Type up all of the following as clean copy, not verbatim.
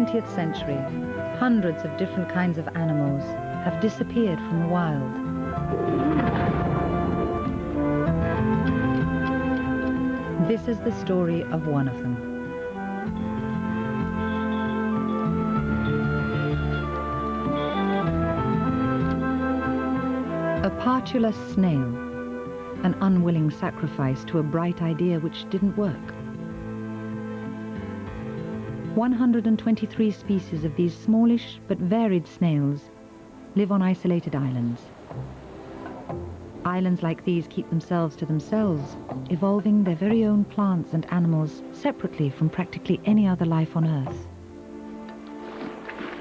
20th century, hundreds of different kinds of animals have disappeared from the wild. This is the story of one of them. A Partula snail, an unwilling sacrifice to a bright idea which didn't work. 123 species of these smallish but varied snails live on isolated islands. Islands like these keep themselves to themselves, evolving their very own plants and animals separately from practically any other life on Earth.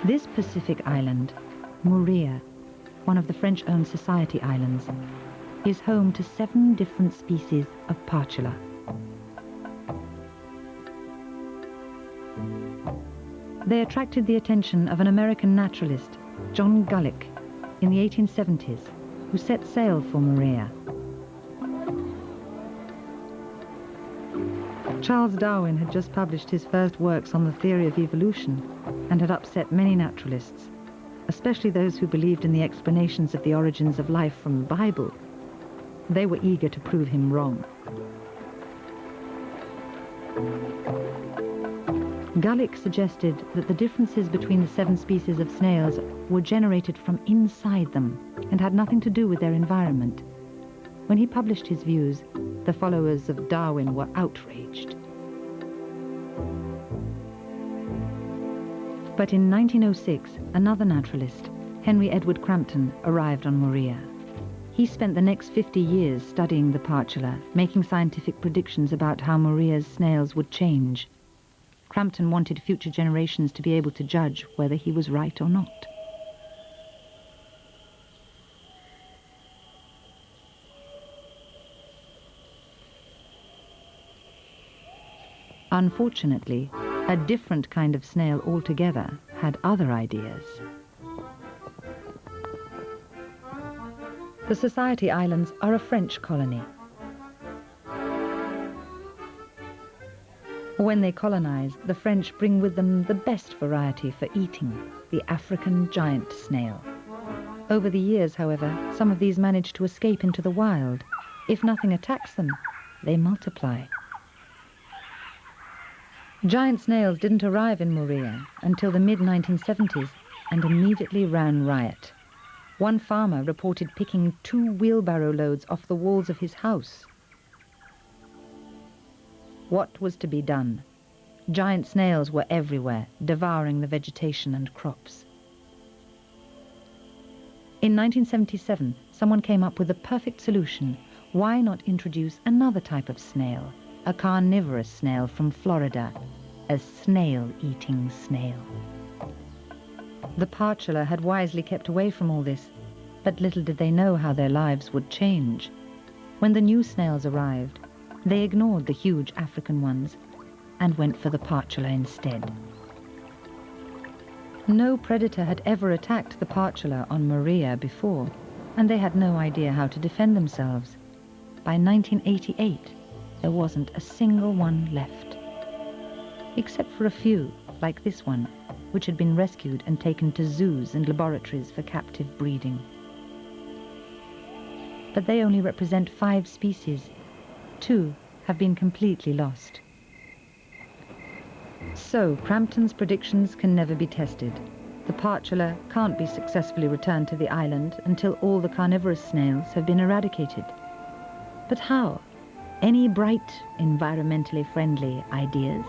This Pacific island, Moorean, one of the French-owned Society Islands, is home to 7 different species of Partula. They attracted the attention of an American naturalist, John Gullick, in the 1870s, who set sail for Moorean. Charles Darwin had just published his first works on the theory of evolution and had upset many naturalists, especially those who believed in the explanations of the origins of life from the Bible. They were eager to prove him wrong. Gullick suggested that the differences between the 7 species of snails were generated from inside them and had nothing to do with their environment. When he published his views, the followers of Darwin were outraged. But in 1906, another naturalist, Henry Edward Crampton, arrived on Moorean. He spent the next 50 years studying the Partula, making scientific predictions about how Moorean's snails would change. Crampton wanted future generations to be able to judge whether he was right or not. Unfortunately, a different kind of snail altogether had other ideas. The Society Islands are a French colony. When they colonize, the French bring with them the best variety for eating, the African giant snail. Over the years, however, some of these manage to escape into the wild. If nothing attacks them, they multiply. Giant snails didn't arrive in Moorean until the mid-1970s and immediately ran riot. One farmer reported picking 2 wheelbarrow loads off the walls of his house. What was to be done? Giant snails were everywhere, devouring the vegetation and crops. In 1977, someone came up with a perfect solution. Why not introduce another type of snail, a carnivorous snail from Florida, a snail-eating snail? The Partula had wisely kept away from all this, but little did they know how their lives would change. When the new snails arrived, they ignored the huge African ones and went for the Partula instead. No predator had ever attacked the Partula on Moorean before, and they had no idea how to defend themselves. By 1988, there wasn't a single one left, except for a few, like this one, which had been rescued and taken to zoos and laboratories for captive breeding. But they only represent 5 species. 2 have been completely lost. So, Crampton's predictions can never be tested. The Partula can't be successfully returned to the island until all the carnivorous snails have been eradicated. But how? Any bright, environmentally friendly ideas?